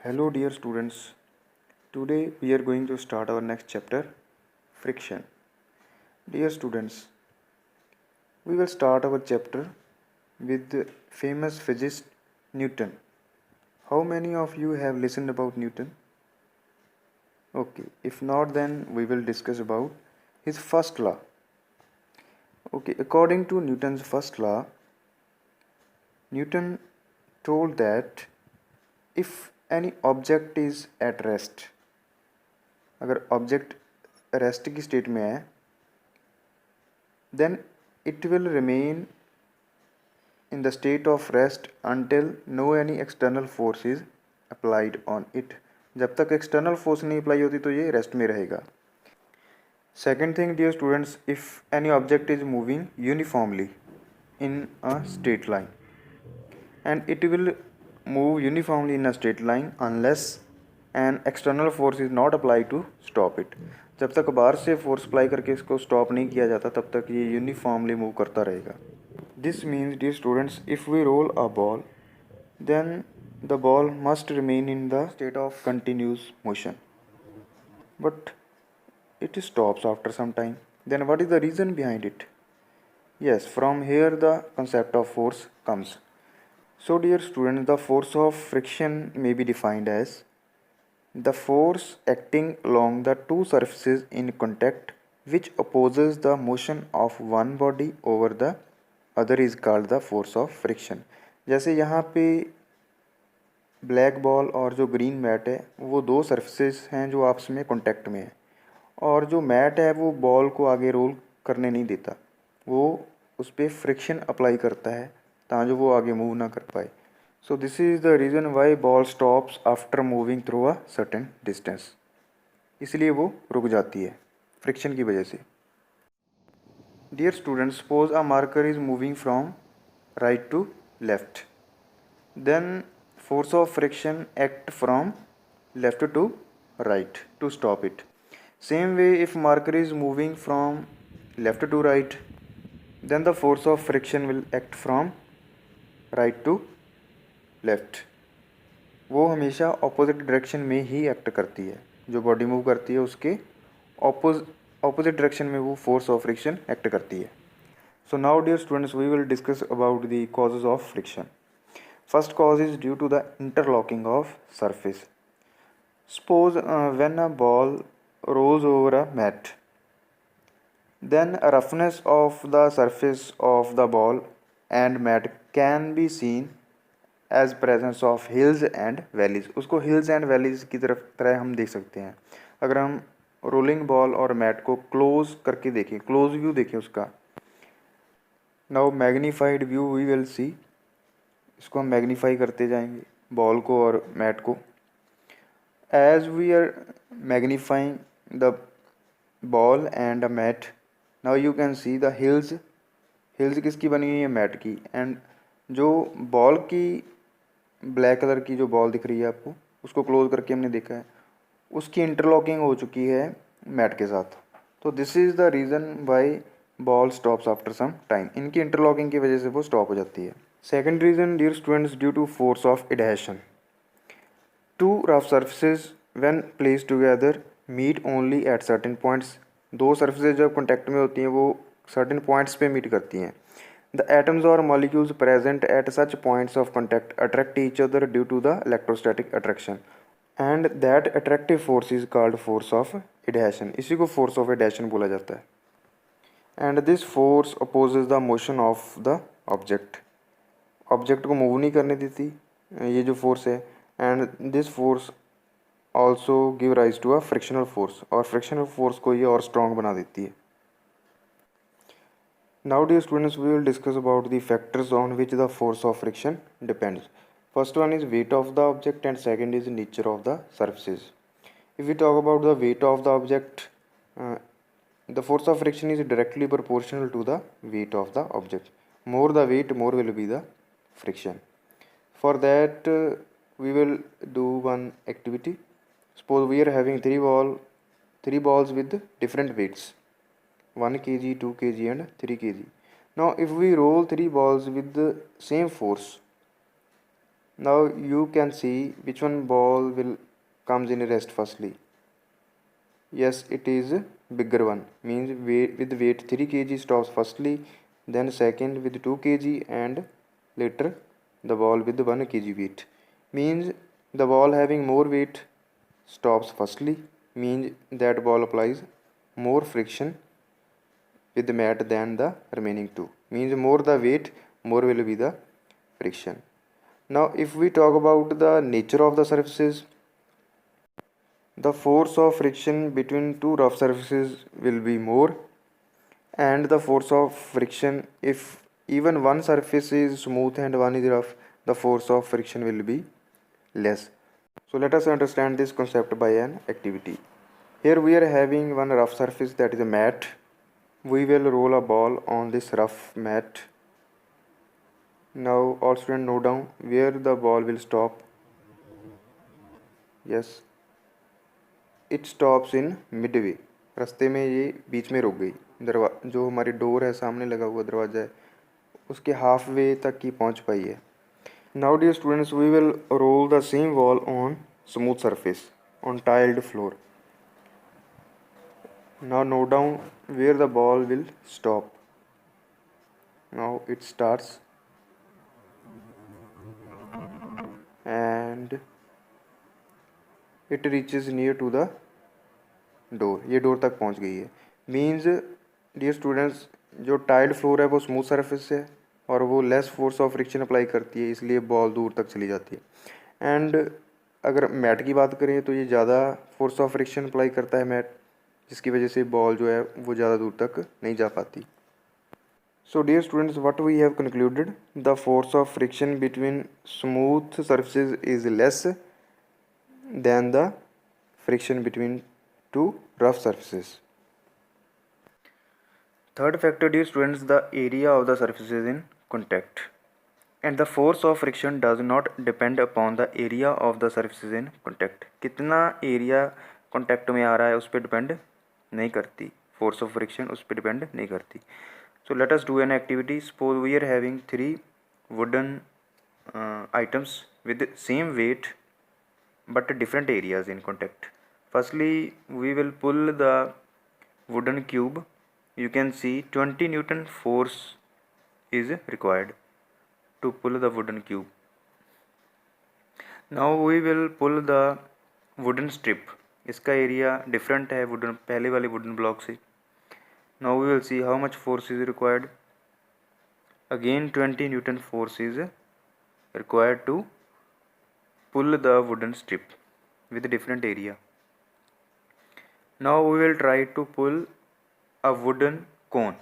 Hello, dear students. Today we are going to start our next chapter, friction. Dear students, we will start our chapter with the famous physicist Newton. How many of you have listened about Newton? Okay, if not, then we will discuss about his first law. Okay, according to Newton's first law, Newton told that if any object is at rest, अगर object rest की state में है, then it will remain in the state of rest until no any external force is applied on it. जब तक external force नहीं apply होती तो ये रेस्ट में रहेगा. Second thing, dear students, if any object is moving uniformly in a straight line, and it will move uniformly in a straight line unless an external force is not applied to stop it. जब तक बाहर से force apply करके इसको stop नहीं किया जाता तब तक ये यूनिफॉर्मली मूव करता रहेगा. This means, dear students, if we roll a ball, then the ball must remain in the state of continuous motion. But it stops after some time. Then what is the reason behind it? Yes, from here the concept of force comes. So, dear students, the force of friction may be defined as the force acting along the two surfaces in contact which opposes the motion of one body over the other is called the force of friction. जैसे यहाँ पे black ball और जो green mat है वो दो surfaces हैं जो आपस में कांटेक्ट में है, और जो मैट है वो बॉल को आगे रोल करने नहीं देता, वो उस पर फ्रिक्शन अप्लाई करता है ताकि वो आगे मूव ना कर पाए. So this is the reason why ball stops after moving through a certain distance. इसलिए वो रुक जाती है फ्रिक्शन की वजह से. Dear students, suppose a marker is moving from right to left, then force of friction act from left to right to stop it. Same way, if marker is moving from left to right, then the force of friction will act from right to left. वो हमेशा opposite direction में ही act करती है. जो body move करती है उसके opposite direction में वो फोर्स ऑफ फ्रिक्शन एक्ट करती है. So now dear students, we will discuss about the causes of friction. First cause is due to the interlocking of surface. Suppose when a ball rolls over a mat, then a roughness of the surface of the ball and mat can be seen as presence of hills and valleys. उसको hills and valleys की तरह हम देख सकते हैं. अगर हम rolling ball और मैट को क्लोज करके देखें, क्लोज व्यू देखें उसका, now magnified view we will see. इसको हम मैग्नीफाई करते जाएंगे बॉल को और मैट को. As we are magnifying the ball and the mat, now you can see the hills. Hills किसकी बनी हुई है? मैट की. एंड जो बॉल की ब्लैक कलर की जो बॉल दिख रही है आपको, उसको क्लोज करके हमने देखा है, उसकी इंटरलॉकिंग हो चुकी है मैट के साथ. तो this is the reason why ball stops after some time. इनकी इंटरलॉकिंग की वजह से वो स्टॉप हो जाती है. Second reason, dear students, due to force of adhesion. Two rough surfaces when placed together meet only at certain points. दो surfaces जब contact में होती हैं वो certain points पे meet करती हैं. The atoms or molecules present at such points of contact attract each other due to the electrostatic attraction. And that attractive force is called force of adhesion. इसी को force of adhesion बोला जाता है. And this force opposes the motion of the object. Object को move नहीं करने देती ये जो फोर्स है. And this force also give rise to a frictional force, और फ्रिक्शनल फोर्स को ये और स्ट्रॉन्ग बना देती है. Now dear students, we will discuss about the factors on which the force of friction depends. First one is weight of the object and second is nature of the surfaces. If we talk about the wait of the object, the force of friction is directly proportional to the weight of the object. More the weight, more will be the friction. For that, we will do one activity. Suppose we are having three balls with different weights, 1 kg, 2 kg and 3 kg. Now if we roll three balls with the same force, Now you can see which one ball will comes in rest firstly. Yes, it is bigger one, means weight, with weight 3 kg stops firstly, then second with 2 kg, and later the ball with 1 kg weight. Means the ball having more weight stops firstly, means that ball applies more friction with the mat than the remaining two. Means more the weight, more will be the friction. Now if we talk about the nature of the surfaces, the force of friction between two rough surfaces will be more, and the force of friction, if even one surface is smooth and one is rough, the force of friction will be less. So let us understand this concept by an activity. Here we are having one rough surface, that is a mat. We will roll a ball on this rough mat. Now all students note down where the ball will stop. Yes, it stops in midway. रास्ते में ये बीच में रुक गई. जो हमारी door है, सामने लगा हुआ दरवाज़ा है, उसके हाफ वे तक ही पहुंच पाई है. Now dear students, we will roll the same ball on smooth surface on tiled floor. Now note down where the ball will stop. Now it starts and it reaches near to the door. ये door तक पहुंच गई है. Means dear students, जो tiled floor है वो smooth surface है और वो less force of friction apply करती है, इसलिए बॉल दूर तक चली जाती है. एंड अगर मैट की बात करें तो ये ज़्यादा फोर्स ऑफ फ्रिक्शन अप्लाई करता है मैट, जिसकी वजह से बॉल जो है वो ज़्यादा दूर तक नहीं जा पाती. So dear students, what we have concluded, the force of friction between smooth surfaces is less than the friction between two rough surfaces. Third factor, dear students, the area of the surfaces in contact. And the force of friction does not depend upon the area of the surfaces in contact. कितना area contact में आ रहा है उस पर depend नहीं करती, force of friction उस पर डिपेंड नहीं करती. So let us do an activity. Suppose we are having 3 wooden items with same weight but different areas in contact. Firstly, we will pull the wooden cube. You can see 20 Newton force is required to pull the wooden cube. Now we will pull the wooden strip. इसका area different है wooden पहले वाले wooden block से. Now we will see how much force is required. Again 20 Newton force is required to pull the wooden strip with different area. Now we will try to pull a wooden cone.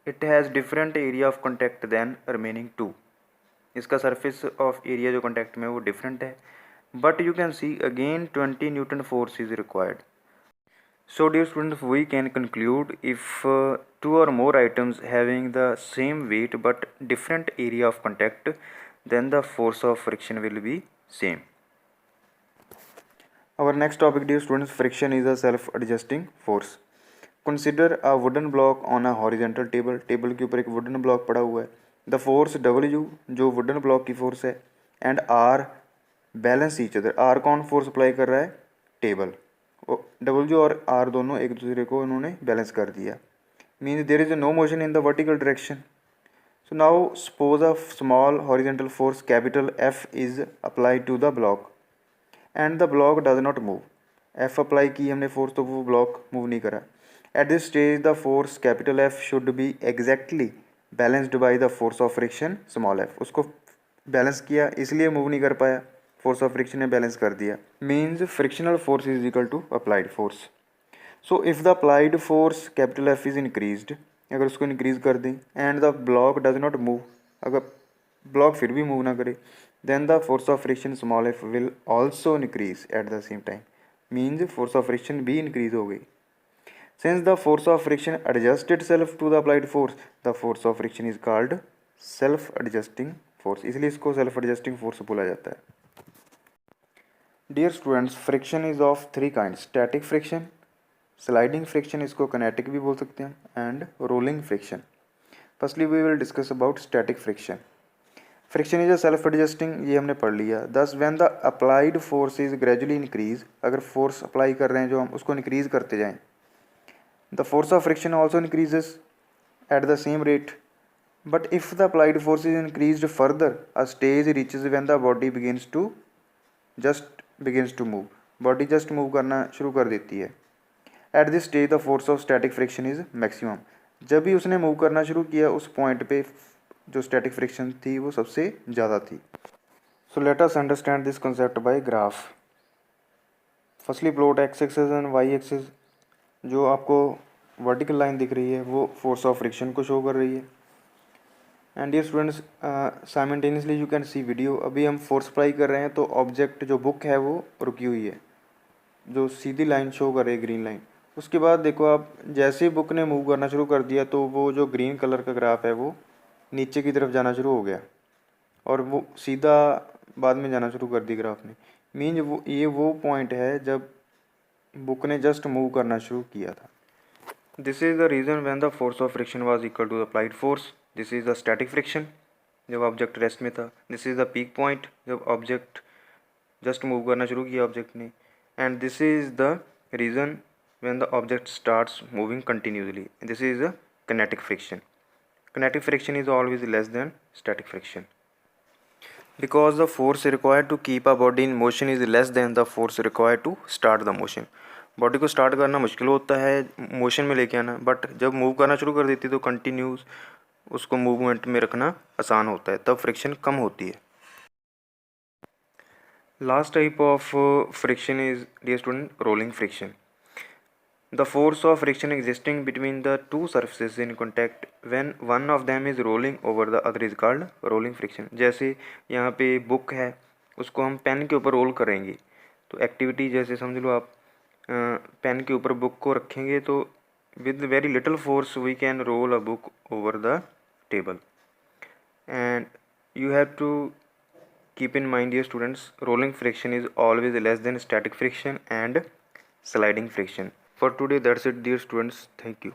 It has different area of contact than remaining two. इसका surface of area जो contact में वो different है, but you can see again 20 Newton force is required. So dear students, we can conclude if 2 or more items having the same weight but different area of contact, then the force of friction will be same. Our next topic, dear students, friction is a self-adjusting force. Consider a wooden block on a horizontal table. Table के ऊपर एक wooden block पड़ा हुआ है. The force W जो wooden block की force है and R balance each other. R कौन force अप्लाई कर रहा है? टेबल. W और R दोनों एक दूसरे को उन्होंने बैलेंस कर दिया. Means there is no motion in the vertical direction. So now suppose a small horizontal force capital F is applied to the block and the block does not move. F apply की हमने force तो वो block move नहीं करा. At this stage the force capital F should be exactly balanced by the force of friction small f. उसको balance किया इसलिए move नहीं कर पाया, फोर्स ऑफ फ्रिक्शन ने बैलेंस कर दिया. Means frictional force is equal to applied force. So if the applied force capital F is increased, अगर उसको इंक्रीज कर दें and the block does not move, अगर ब्लॉक फिर भी मूव ना करे, then the force of friction small f will also increase at the same time. Means force of friction भी इंक्रीज हो गई. Since the force of friction adjusted self to the applied force, the force of friction is called self adjusting force. इसलिए इसको self adjusting force बोला जाता है. Dear students, friction is of 3 kind. Static friction, sliding friction, इसको kinetic भी बोल सकते हैं, and rolling friction. Firstly we will discuss about static friction. Friction is a self adjusting, ये हमने पढ़ लिया। Thus when the applied force is gradually increase, अगर फोर्स अप्लाई कर रहे हैं जो हम उसको इंक्रीज करते जाएं, the force of friction also increases at the same rate, but if the applied force is increased further a stage reaches when the body begins to move, body just move करना शुरू कर देती है। At this stage the force of static friction is maximum, जब भी उसने move करना शुरू किया उस पॉइंट पे जो स्टैटिक फ्रिक्शन थी वो सबसे ज़्यादा थी। So let us understand this concept by graph. Firstly plot X axis and Y axis. जो आपको वर्टिकल लाइन दिख रही है वो फोर्स ऑफ फ्रिक्शन को शो कर रही है। And dear students, simultaneously you can see video. अभी हम फोर्स अप्लाई कर रहे हैं तो ऑब्जेक्ट जो बुक है वो रुकी हुई है, जो सीधी लाइन शो कर रही है ग्रीन लाइन। उसके बाद देखो आप, जैसे ही बुक ने मूव करना शुरू कर दिया तो वो जो ग्रीन कलर का ग्राफ है वो नीचे की तरफ जाना शुरू हो गया और वो सीधा बाद में जाना शुरू कर दी ग्राफ ने। मीन वो पॉइंट है जब बुक ने जस्ट मूव करना शुरू किया था। This is the reason when the force of friction was equal to the applied force. This is the static friction, जब ऑब्जेक्ट रेस्ट में था। This is the peak point, जब ऑब्जेक्ट जस्ट मूव करना शुरू किया ऑब्जेक्ट ने। And this is the reason when the object starts moving continuously, this is the kinetic friction. Kinetic friction is always less than static friction because the force required to keep a body in motion is less than the force required to start the motion. Body को start करना मुश्किल होता है, motion में लेके आना, but जब move करना शुरू कर देती है तो कंटिन्यूस उसको मूवमेंट में रखना आसान होता है, तब फ्रिक्शन कम होती है। Last type of friction is, dear student, rolling friction. The force of friction existing between the two surfaces in contact when one of them is rolling over the other is called rolling friction. जैसे यहाँ पे book है, उसको हम pen के ऊपर role करेंगे तो एक्टिविटी जैसे समझ लो आप पेन के ऊपर बुक को रखेंगे तो with very little force we can roll a book over the table. And you have to keep in mind, dear students, rolling friction is always less than static friction and sliding friction. For today that's it, dear students. Thank you.